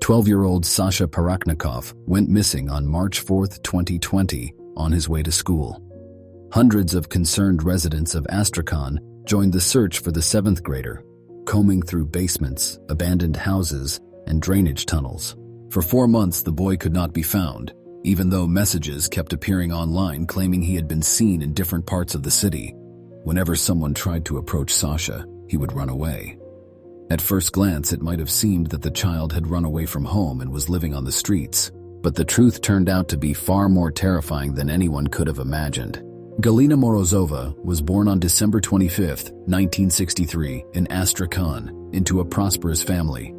12-year-old Sasha Paraknikov went missing on March 4, 2020, on his way to school. Hundreds of concerned residents of Astrakhan joined the search for the 7th grader, combing through basements, abandoned houses, and drainage tunnels. For 4 months, the boy could not be found, even though messages kept appearing online claiming he had been seen in different parts of the city. Whenever someone tried to approach Sasha, he would run away. At first glance, it might have seemed that the child had run away from home and was living on the streets, but the truth turned out to be far more terrifying than anyone could have imagined. Galina Morozova was born on December 25, 1963, in Astrakhan, into a prosperous family.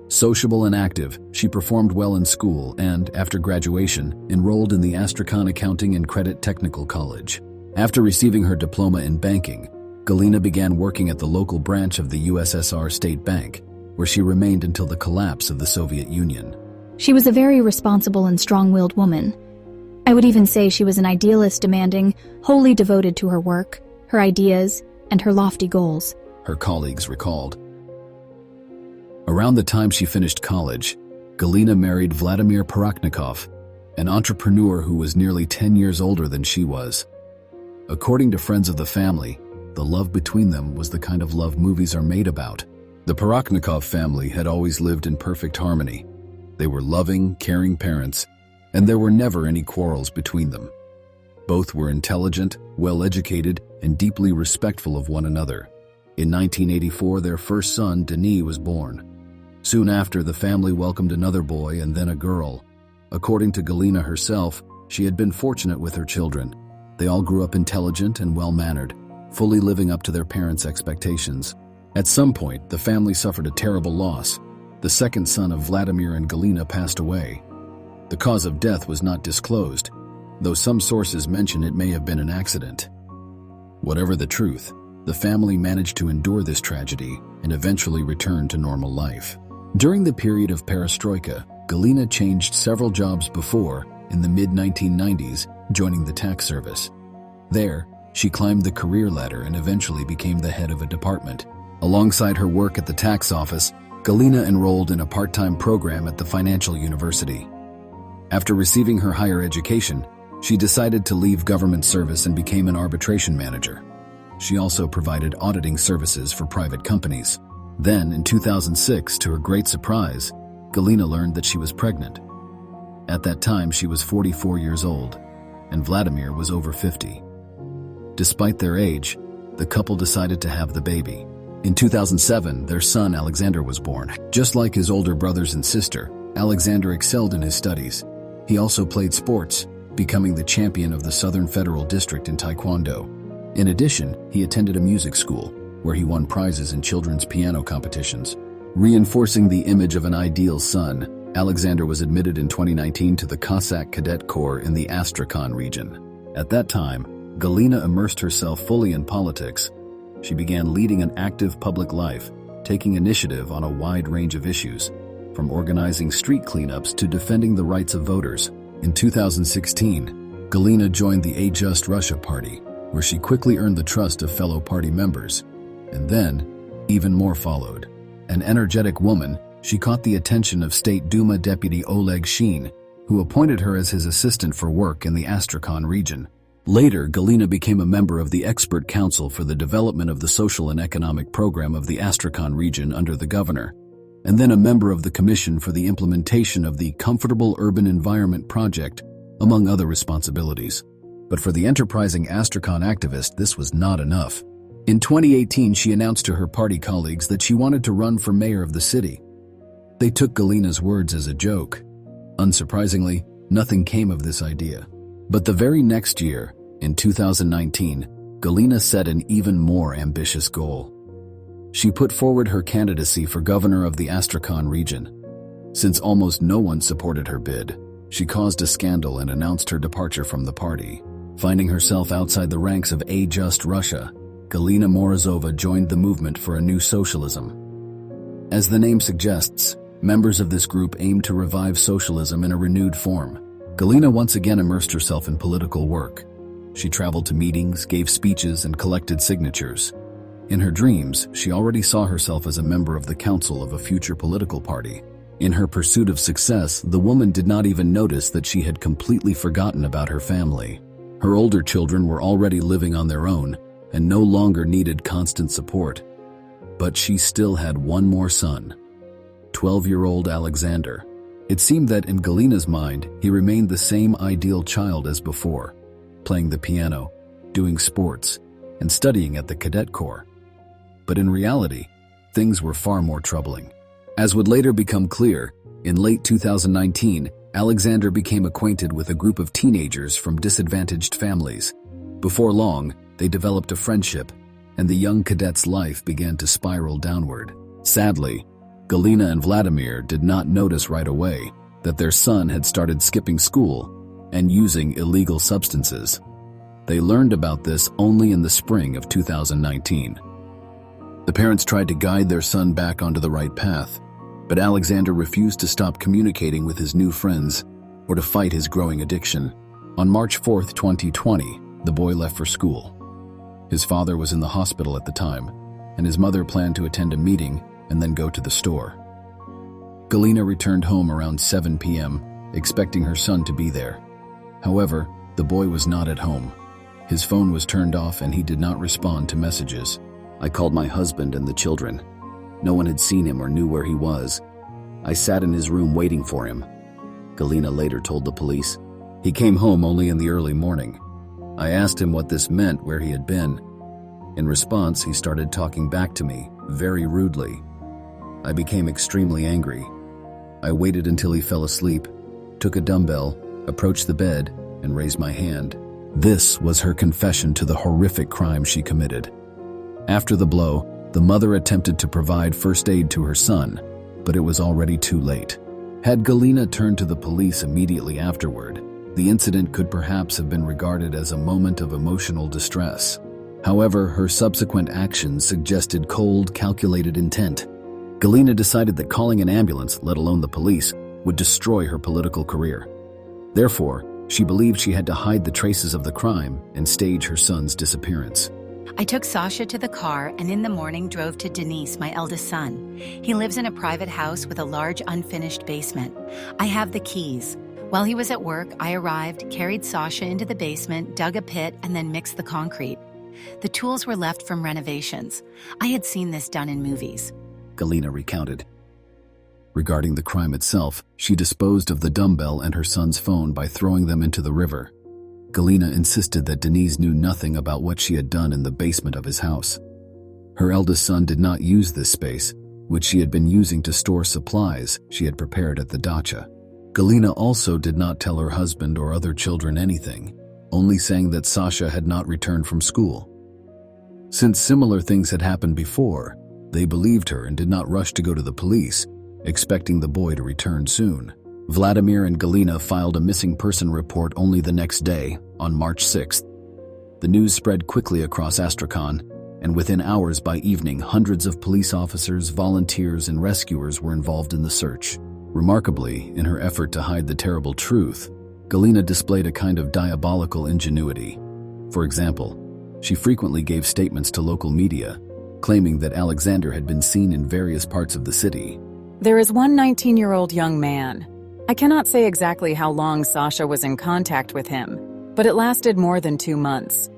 Sociable and active, she performed well in school and, after graduation, enrolled in the Astrakhan Accounting and Credit Technical College. After receiving her diploma in banking, Galina began working at the local branch of the USSR State Bank, where she remained until the collapse of the Soviet Union. She was a very responsible and strong-willed woman. I would even say she was an idealist, demanding, wholly devoted to her work, her ideas, and her lofty goals, her colleagues recalled. Around the time she finished college, Galina married Vladimir Paraknikov, an entrepreneur who was nearly 10 years older than she was. According to friends of the family, the love between them was the kind of love movies are made about. The Paraknikov family had always lived in perfect harmony. They were loving, caring parents, and there were never any quarrels between them. Both were intelligent, well-educated, and deeply respectful of one another. In 1984, their first son, Denis, was born. Soon after, the family welcomed another boy and then a girl. According to Galina herself, she had been fortunate with her children. They all grew up intelligent and well-mannered, fully living up to their parents' expectations. At some point, the family suffered a terrible loss. The second son of Vladimir and Galina passed away. The cause of death was not disclosed, though some sources mention it may have been an accident. Whatever the truth, the family managed to endure this tragedy and eventually return to normal life. During the period of perestroika, Galina changed several jobs before, in the mid-1990s, joining the tax service. There, she climbed the career ladder and eventually became the head of a department. Alongside her work at the tax office, Galina enrolled in a part-time program at the Financial University. After receiving her higher education, she decided to leave government service and became an arbitration manager. She also provided auditing services for private companies. Then, in 2006, to her great surprise, Galina learned that she was pregnant. At that time, she was 44 years old, and Vladimir was over 50. Despite their age, the couple decided to have the baby. In 2007, their son Alexander was born. Just like his older brothers and sister, Alexander excelled in his studies. He also played sports, becoming the champion of the Southern Federal District in Taekwondo. In addition, he attended a music school, where he won prizes in children's piano competitions. Reinforcing the image of an ideal son, Alexander was admitted in 2019 to the Cossack Cadet Corps in the Astrakhan region. At that time, Galina immersed herself fully in politics. She began leading an active public life, taking initiative on a wide range of issues, from organizing street cleanups to defending the rights of voters. In 2016, Galina joined the A Just Russia party, where she quickly earned the trust of fellow party members. And then, even more followed. An energetic woman, she caught the attention of State Duma Deputy Oleg Sheen, who appointed her as his assistant for work in the Astrakhan region. Later, Galina became a member of the Expert Council for the Development of the Social and Economic Program of the Astrakhan region under the governor, and then a member of the Commission for the Implementation of the Comfortable Urban Environment Project, among other responsibilities. But for the enterprising Astrakhan activist, this was not enough. In 2018, she announced to her party colleagues that she wanted to run for mayor of the city. They took Galina's words as a joke. Unsurprisingly, nothing came of this idea. But the very next year, in 2019, Galina set an even more ambitious goal. She put forward her candidacy for governor of the Astrakhan region. Since almost no one supported her bid, she caused a scandal and announced her departure from the party. Finding herself outside the ranks of A Just Russia, Galina Morozova joined the movement for a new socialism. As the name suggests, members of this group aimed to revive socialism in a renewed form. Galina once again immersed herself in political work. She traveled to meetings, gave speeches, and collected signatures. In her dreams, she already saw herself as a member of the council of a future political party. In her pursuit of success, the woman did not even notice that she had completely forgotten about her family. Her older children were already living on their own and no longer needed constant support. But she still had one more son, 12-year-old Alexander. It seemed that in Galina's mind, he remained the same ideal child as before, playing the piano, doing sports, and studying at the cadet corps. But in reality, things were far more troubling. As would later become clear, in late 2019, Alexander became acquainted with a group of teenagers from disadvantaged families. Before long, they developed a friendship, and the young cadet's life began to spiral downward. Sadly, Galina and Vladimir did not notice right away that their son had started skipping school and using illegal substances. They learned about this only in the spring of 2019. The parents tried to guide their son back onto the right path, but Alexander refused to stop communicating with his new friends or to fight his growing addiction. On March 4, 2020, the boy left for school. His father was in the hospital at the time, and his mother planned to attend a meeting and then go to the store. Galina returned home around 7 p.m., expecting her son to be there. However, the boy was not at home. His phone was turned off and he did not respond to messages. I called my husband and the children. No one had seen him or knew where he was. I sat in his room waiting for him. Galina later told the police. He came home only in the early morning. I asked him what this meant, where he had been. In response, he started talking back to me, very rudely. I became extremely angry. I waited until he fell asleep, took a dumbbell, approached the bed, and raised my hand. This was her confession to the horrific crime she committed. After the blow, the mother attempted to provide first aid to her son, but it was already too late. Had Galina turned to the police immediately afterward, the incident could perhaps have been regarded as a moment of emotional distress. However, her subsequent actions suggested cold, calculated intent. Galina decided that calling an ambulance, let alone the police, would destroy her political career. Therefore, she believed she had to hide the traces of the crime and stage her son's disappearance. I took Sasha to the car and in the morning drove to Denise, my eldest son. He lives in a private house with a large unfinished basement. I have the keys. While he was at work, I arrived, carried Sasha into the basement, dug a pit, and then mixed the concrete. The tools were left from renovations. I had seen this done in movies. Galina recounted. Regarding the crime itself, she disposed of the dumbbell and her son's phone by throwing them into the river. Galina insisted that Denise knew nothing about what she had done in the basement of his house. Her eldest son did not use this space, which she had been using to store supplies she had prepared at the dacha. Galina also did not tell her husband or other children anything, only saying that Sasha had not returned from school. Since similar things had happened before, they believed her and did not rush to go to the police, expecting the boy to return soon. Vladimir and Galina filed a missing person report only the next day, on March 6th. The news spread quickly across Astrakhan, and within hours by evening, hundreds of police officers, volunteers, and rescuers were involved in the search. Remarkably, in her effort to hide the terrible truth, Galina displayed a kind of diabolical ingenuity. For example, she frequently gave statements to local media, claiming that Alexander had been seen in various parts of the city. There is one 19-year-old young man. I cannot say exactly how long Sasha was in contact with him, but it lasted more than 2 months.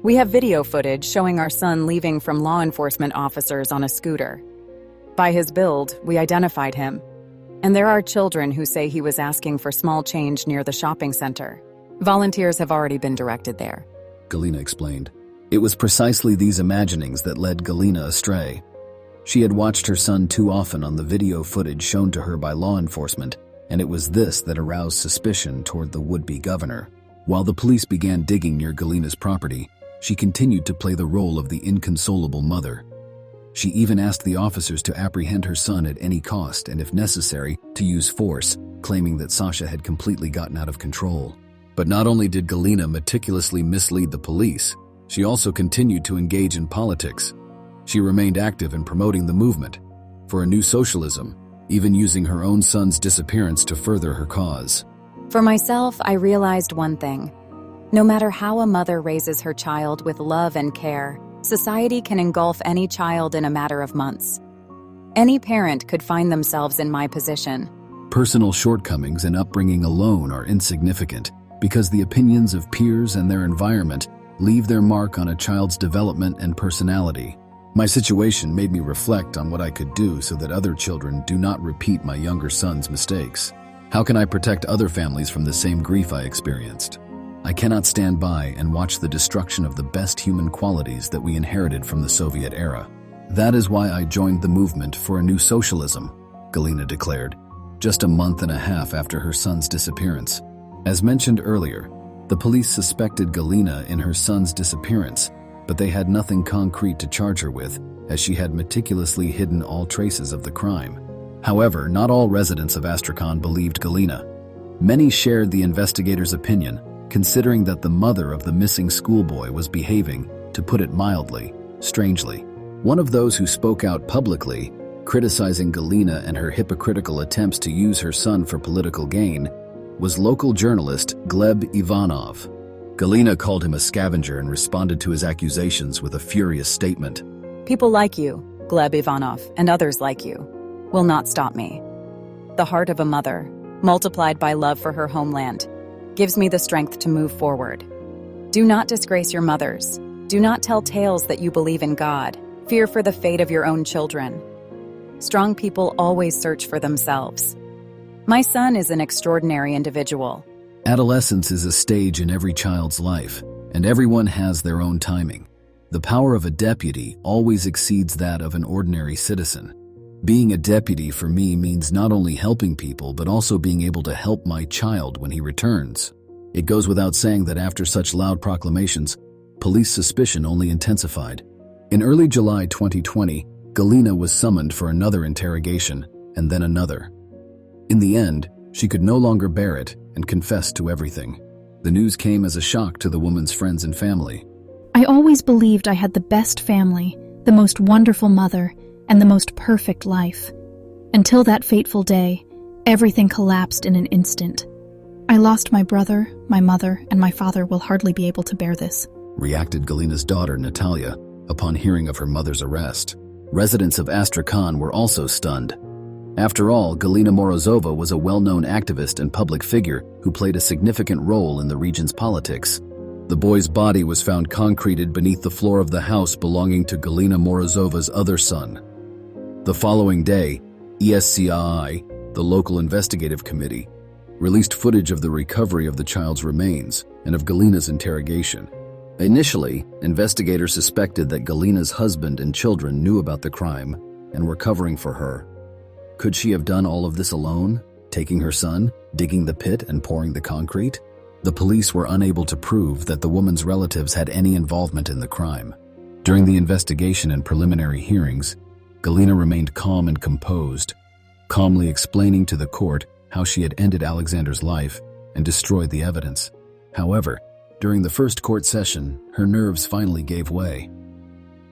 We have video footage showing our son leaving from law enforcement officers on a scooter. By his build, we identified him. And there are children who say he was asking for small change near the shopping center. Volunteers have already been directed there. Galina explained. It was precisely these imaginings that led Galina astray. She had watched her son too often on the video footage shown to her by law enforcement, and it was this that aroused suspicion toward the would-be governor. While the police began digging near Galina's property, she continued to play the role of the inconsolable mother. She even asked the officers to apprehend her son at any cost and, if necessary, to use force, claiming that Sasha had completely gotten out of control. But not only did Galina meticulously mislead the police, she also continued to engage in politics. She remained active in promoting the movement for a new socialism, even using her own son's disappearance to further her cause. For myself, I realized one thing. No matter how a mother raises her child with love and care, society can engulf any child in a matter of months. Any parent could find themselves in my position. Personal shortcomings and upbringing alone are insignificant because the opinions of peers and their environment leave their mark on a child's development and personality. My situation made me reflect on what I could do so that other children do not repeat my younger son's mistakes. How can I protect other families from the same grief I experienced? I cannot stand by and watch the destruction of the best human qualities that we inherited from the Soviet era. That is why I joined the movement for a new socialism, Galina declared, just a month and a half after her son's disappearance. As mentioned earlier, the police suspected Galina in her son's disappearance, but they had nothing concrete to charge her with, as she had meticulously hidden all traces of the crime. However, not all residents of Astrakhan believed Galina. Many shared the investigators' opinion, considering that the mother of the missing schoolboy was behaving, to put it mildly, strangely. One of those who spoke out publicly, criticizing Galina and her hypocritical attempts to use her son for political gain, was local journalist Gleb Ivanov. Galina called him a scavenger and responded to his accusations with a furious statement. People like you, Gleb Ivanov, and others like you, will not stop me. The heart of a mother, multiplied by love for her homeland, gives me the strength to move forward. Do not disgrace your mothers. Do not tell tales that you believe in God. Fear for the fate of your own children. Strong people always search for themselves. My son is an extraordinary individual. Adolescence is a stage in every child's life, and everyone has their own timing. The power of a deputy always exceeds that of an ordinary citizen. Being a deputy for me means not only helping people, but also being able to help my child when he returns. It goes without saying that after such loud proclamations, police suspicion only intensified. In early July 2020, Galina was summoned for another interrogation, and then another. In the end, she could no longer bear it and confessed to everything. The news came as a shock to the woman's friends and family. I always believed I had the best family, the most wonderful mother, and the most perfect life. Until that fateful day, everything collapsed in an instant. I lost my brother, my mother, and my father will hardly be able to bear this, Reacted Galina's daughter, Natalia, upon hearing of her mother's arrest. Residents of Astrakhan were also stunned. After all, Galina Morozova was a well-known activist and public figure who played a significant role in the region's politics. The boy's body was found concreted beneath the floor of the house belonging to Galina Morozova's other son. The following day, ESCI, the local investigative committee, released footage of the recovery of the child's remains and of Galina's interrogation. Initially, investigators suspected that Galina's husband and children knew about the crime and were covering for her. Could she have done all of this alone, taking her son, digging the pit, and pouring the concrete? The police were unable to prove that the woman's relatives had any involvement in the crime. During the investigation and preliminary hearings, Galina remained calm and composed, calmly explaining to the court how she had ended Alexander's life and destroyed the evidence. However, during the first court session, her nerves finally gave way.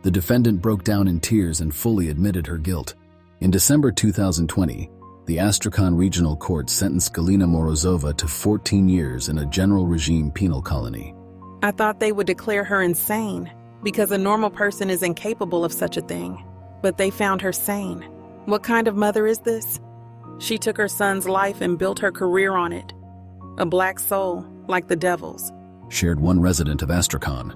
The defendant broke down in tears and fully admitted her guilt. In December 2020, the Astrakhan Regional Court sentenced Galina Morozova to 14 years in a general regime penal colony. I thought they would declare her insane because a normal person is incapable of such a thing, but they found her sane. What kind of mother is this? She took her son's life and built her career on it. A black soul, like the devil's, shared one resident of Astrakhan.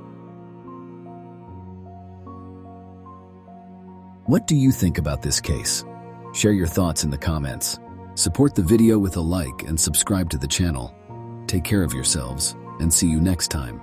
What do you think about this case? Share your thoughts in the comments. Support the video with a like and subscribe to the channel. Take care of yourselves, and see you next time.